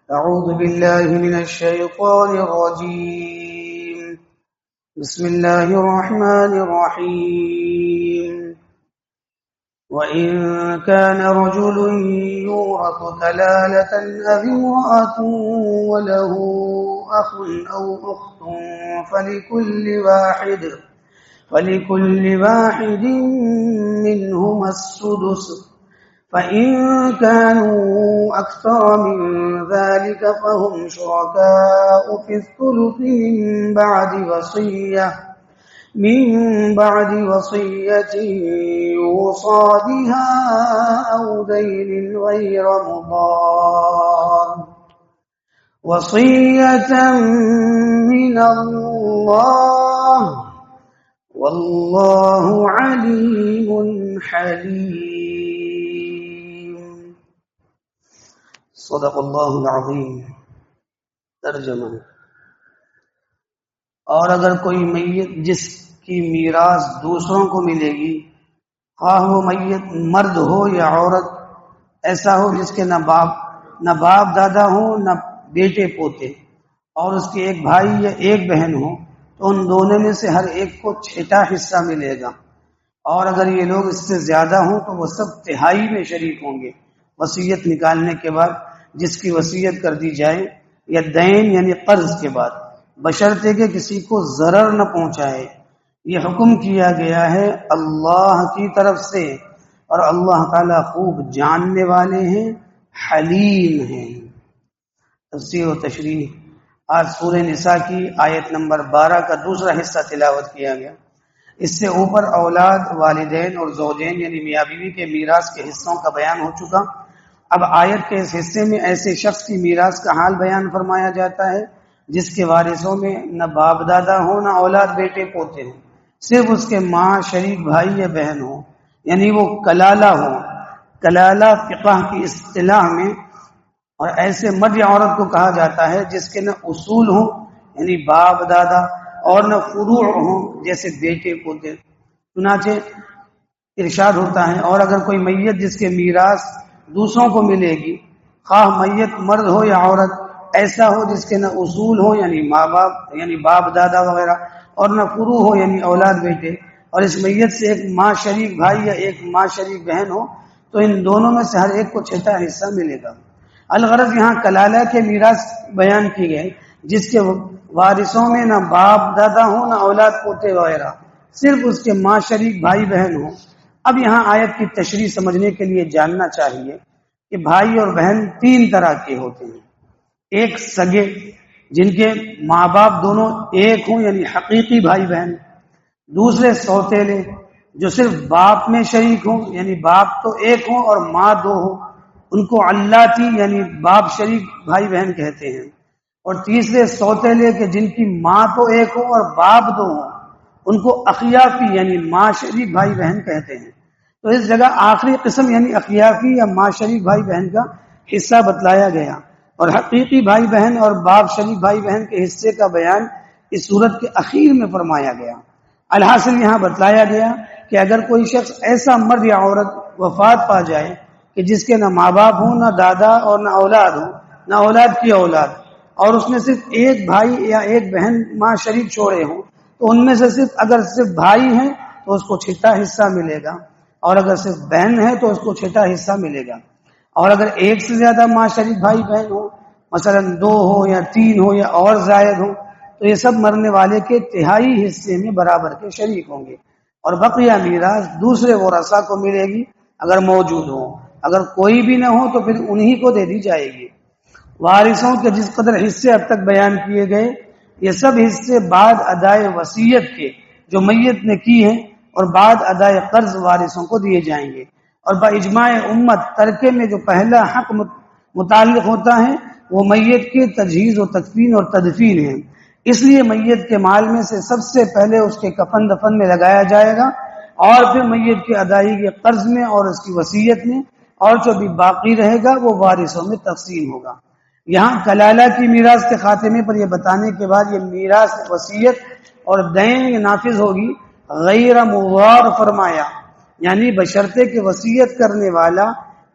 أعوذ بالله من الشيطان الرجيم. بسم الله الرحمن الرحيم. وإن كان رجل يورث كلالة أو امرأة وله أخ أو أخت فلكل واحد منهما السدس، فإن كانوا أكثر من ذلك فهم شركاء في الثلث من بعد وصية يوصى بها أو دين غير مضار، وصية من الله والله عليم حليم. صدق اللہ العظیم. ترجمہ: اور اگر کوئی میت جس کی میراث دوسروں کو ملے گی، خواہ وہ میت مرد ہو یا عورت، ایسا ہو جس کے نہ باپ دادا ہو نہ بیٹے پوتے، اور اس کے ایک بھائی یا ایک بہن ہو، تو ان دونوں میں سے ہر ایک کو چھٹا حصہ ملے گا، اور اگر یہ لوگ اس سے زیادہ ہوں تو وہ سب تہائی میں شریک ہوں گے وصیت نکالنے کے بعد، جس کی وصیت کر دی جائے، یا دین یعنی قرض کے بعد، بشرطے کہ کسی کو ضرر نہ پہنچائے. یہ حکم کیا گیا ہے اللہ کی طرف سے، اور اللہ تعالیٰ خوب جاننے والے ہیں، حلیم ہیں. تفسیر و تشریح. آج سورہ نساء کی آیت نمبر 12 کا دوسرا حصہ تلاوت کیا گیا. اس سے اوپر اولاد، والدین اور زوجین یعنی میاں بیوی کے میراث کے حصوں کا بیان ہو چکا. اب آیت کے اس حصے میں ایسے شخص کی میراث کا حال بیان فرمایا جاتا ہے جس کے وارثوں میں نہ باپ دادا ہو نہ اولاد بیٹے پوتے ہوں، صرف اس کے ماں، شریک بھائی یا بہن ہو، یعنی وہ کلالہ ہو. کلالہ فقہ کی اصطلاح میں اور ایسے مرد یا عورت کو کہا جاتا ہے جس کے نہ اصول ہوں یعنی باپ دادا، اور نہ فروع ہوں جیسے بیٹے پوتے. چنانچہ ارشاد ہوتا ہے: اور اگر کوئی میت جس کے میراث دوسروں کو ملے گی، خواہ میت مرد ہو یا عورت، ایسا ہو جس کے نہ اصول ہو یعنی ماں باپ یعنی باپ دادا وغیرہ، اور نہ فروع ہو یعنی اولاد بیٹے، اور اس میت سے ایک ماں شریک بھائی یا ایک ماں شریک بہن ہو، تو ان دونوں میں سے ہر ایک کو چھٹا حصہ ملے گا. الغرض یہاں کلالہ کے میراث بیان کی گئے جس کے وارثوں میں نہ باپ دادا ہو نہ اولاد پوتے وغیرہ، صرف اس کے ماں شریک بھائی بہن ہو. اب یہاں آیت کی تشریح سمجھنے کے لیے جاننا چاہیے کہ بھائی اور بہن 3 طرح کے ہوتے ہیں. ایک سگے جن کے ماں باپ دونوں ایک ہوں یعنی حقیقی بھائی بہن. دوسرے سوتیلے جو صرف باپ میں شریک ہوں یعنی باپ تو ایک ہوں اور ماں 2 ہوں، ان کو علاتی یعنی باپ شریک بھائی بہن کہتے ہیں. اور تیسرے سوتیلے کہ جن کی ماں تو ایک ہو اور باپ 2 ہوں، ان کو اخیافی یعنی ماں شریک بھائی بہن کہتے ہیں. تو اس جگہ آخری قسم یعنی اخیافی یا ماں شریک بھائی بہن کا حصہ بتلایا گیا، اور حقیقی بھائی بہن اور باپ شریک بھائی بہن کے حصے کا بیان اس صورت کے اخیر میں فرمایا گیا. الحاصل یہاں بتلایا گیا کہ اگر کوئی شخص ایسا مرد یا عورت وفات پا جائے کہ جس کے نہ ماں باپ ہوں نہ دادا اور نہ اولاد ہوں نہ اولاد کی اولاد، اور اس نے صرف ایک بھائی یا ایک بہن ماں شریک چھوڑے ہوں، تو ان میں سے اگر صرف بھائی ہیں تو اس کو چھٹا حصہ ملے گا، اور اگر صرف بہن ہے تو اس کو چھٹا حصہ ملے گا. اور اگر ایک سے زیادہ ماں شریک بھائی بہن ہو، مثلا 2 ہو یا 3 ہو یا اور زائد ہو، تو یہ سب مرنے والے کے تہائی حصے میں برابر کے شریک ہوں گے، اور بقیہ میراث دوسرے ورثاء کو ملے گی اگر موجود ہو. اگر کوئی بھی نہ ہو تو پھر انہی کو دے دی جائے گی. وارثوں کے جس قدر حصے اب تک بیان کیے گئے، یہ سب حصے بعد ادائے وصیت کے جو میت نے کی ہے اور بعد ادائے قرض وارثوں کو دیے جائیں گے. اور با اجماع امت ترکے میں جو پہلا حق متعلق ہوتا ہے وہ میت کے تجہیز و تکفین اور تدفین ہے. اس لیے میت کے مال میں سے سب سے پہلے اس کے کفن دفن میں لگایا جائے گا، اور پھر میت کی ادائیگی کے قرض میں اور اس کی وصیت میں، اور جو بھی باقی رہے گا وہ وارثوں میں تقسیم ہوگا. یہاں کلالہ کی میراث کے خاتمے پر یہ بتانے کے بعد یہ میراث وصیت اور دین یہ نافذ ہوگی غیر مضار فرمایا، یعنی بشرطے کہ وصیت کرنے والا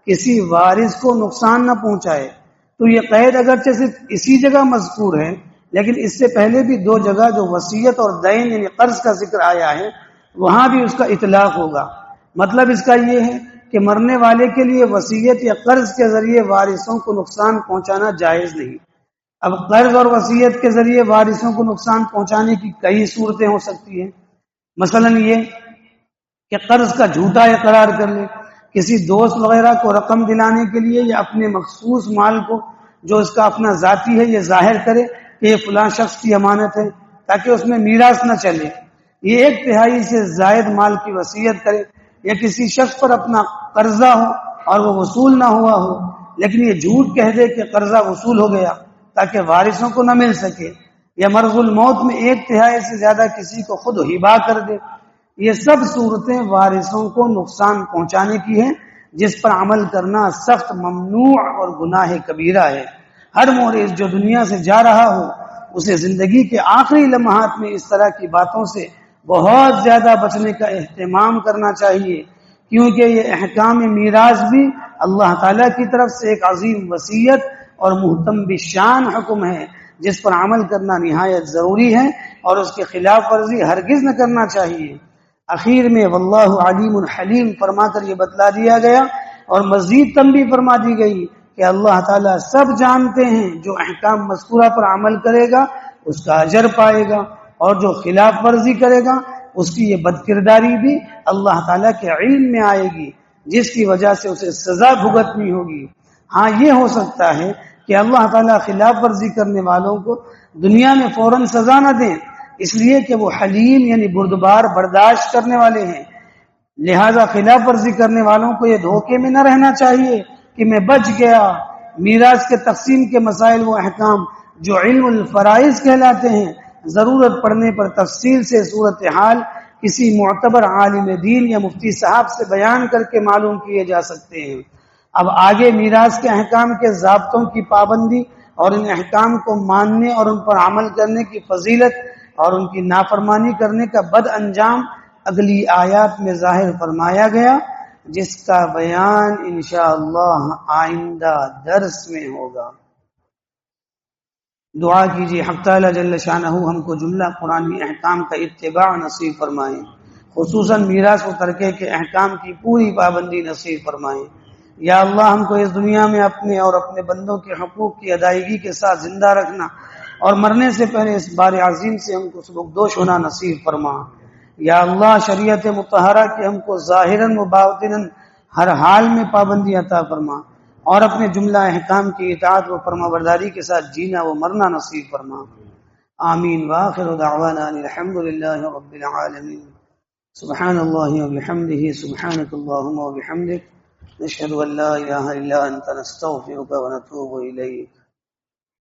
کسی وارث کو نقصان نہ پہنچائے. تو یہ قید اگرچہ صرف اسی جگہ مذکور ہے، لیکن اس سے پہلے بھی 2 جگہ جو وصیت اور دین یعنی قرض کا ذکر آیا ہے وہاں بھی اس کا اطلاق ہوگا۔ مطلب اس کا یہ ہے کہ مرنے والے کے لیے وصیت یا قرض کے ذریعے وارثوں کو نقصان پہنچانا جائز نہیں۔ اب قرض اور وصیت کے ذریعے وارثوں کو نقصان پہنچانے کی کئی صورتیں ہو سکتی ہیں۔ مثلا یہ کہ قرض کا جھوٹا اقرار کر لے، کسی دوست وغیرہ کو رقم دلانے کے لیے یا اپنے مخصوص مال کو جو اس کا اپنا ذاتی ہے یہ ظاہر کرے کہ یہ فلاں شخص کی امانت ہے تاکہ اس میں میراث نہ چلے، یہ 1/3 سے زائد مال کی وصیت کرے، یا کسی شخص پر اپنا قرضہ ہو اور وہ وصول نہ ہوا ہو لیکن یہ جھوٹ کہہ دے کہ قرضہ وصول ہو گیا تاکہ وارثوں کو نہ مل سکے، یا مرض الموت میں 1/3 سے زیادہ کسی کو خود ہبا کر دے، یہ سب صورتیں وارثوں کو نقصان پہنچانے کی ہیں جس پر عمل کرنا سخت ممنوع اور گناہ کبیرہ ہے۔ ہر مورث جو دنیا سے جا رہا ہو اسے زندگی کے آخری لمحات میں اس طرح کی باتوں سے بہت زیادہ بچنے کا اہتمام کرنا چاہیے، کیونکہ یہ احکام میراث بھی اللہ تعالیٰ کی طرف سے ایک عظیم وصیت اور محتم بشان حکم ہے جس پر عمل کرنا نہایت ضروری ہے اور اس کے خلاف ورزی ہرگز نہ کرنا چاہیے۔ اخیر میں واللہ علیم حلیم فرما کر یہ بتلا دیا گیا اور مزید تنبیہ فرما دی گئی کہ اللہ تعالیٰ سب جانتے ہیں، جو احکام مذکورہ پر عمل کرے گا اس کا اجر پائے گا اور جو خلاف ورزی کرے گا اس کی یہ بدکرداری بھی اللہ تعالیٰ کے علم میں آئے گی جس کی وجہ سے اسے سزا بھگتنی ہوگی۔ ہاں یہ ہو سکتا ہے کہ اللہ تعالیٰ خلاف ورزی کرنے والوں کو دنیا میں فوراً سزا نہ دیں، اس لیے کہ وہ حلیم یعنی بردبار برداشت کرنے والے ہیں، لہذا خلاف ورزی کرنے والوں کو یہ دھوکے میں نہ رہنا چاہیے کہ میں بچ گیا۔ میراث کے تقسیم کے مسائل وہ احکام جو علم الفرائض کہلاتے ہیں ضرورت پڑنے پر تفصیل سے صورتحال کسی معتبر عالم دین یا مفتی صاحب سے بیان کر کے معلوم کیے جا سکتے ہیں۔ اب آگے میراث کے احکام کے ضابطوں کی پابندی اور ان احکام کو ماننے اور ان پر عمل کرنے کی فضیلت اور ان کی نافرمانی کرنے کا بد انجام اگلی آیات میں ظاہر فرمایا گیا، جس کا بیان انشاءاللہ آئندہ درس میں ہوگا۔ دعا کیجیے حق تعالی جل شانہ ہم کو جملہ قرآنی احکام کا اتباع نصیب فرمائیں، خصوصاً میراث و ترکے کے احکام کی پوری پابندی نصیب فرمائیں۔ یا اللہ ہم کو اس دنیا میں اپنے اور اپنے بندوں کے حقوق کی ادائیگی کے ساتھ زندہ رکھنا اور مرنے سے پہلے اس بار عظیم سے ہم کو سبکدوش ہونا نصیب فرما۔ یا اللہ شریعت مطہرہ کے ہم کو ظاہراً و باطناً ہر حال میں پابندی عطا فرما اور اپنے جملہ احکام کی اطاعت و فرمانبرداری کے ساتھ جینا و مرنا نصیب فرما۔ آمین وآخر دعوانا الحمد للہ رب العالمین۔ سبحان اللہ وبحمدہ سبحانک اللہم وبحمدک نشہد ان لا الہ الا انت نستغفرک ونتوب الیک۔